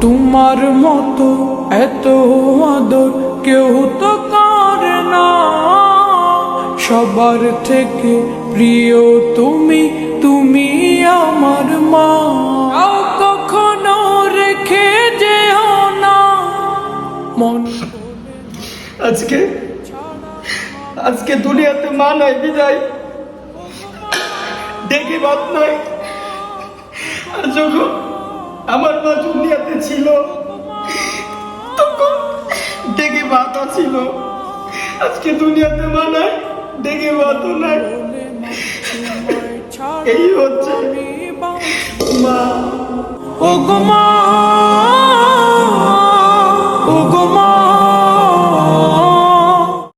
তোমার মতো এত আদর কেউ তো করে না, সবার থেকে প্রিয় তুমি, তুমি আমার মা। কখনো রেখে যেও না মন। আজকে আজকে দুনিয়াতে মা নাই বিদায় দেখে বাদ নাই। আর যখন আমার মা দুনিয়াতে ছিল তখন দেখে বাতা ছিল। আজকে দুনিয়াতে মা নাই, দেখে বাতও নাই। এই হচ্ছে মা। ও গো মা,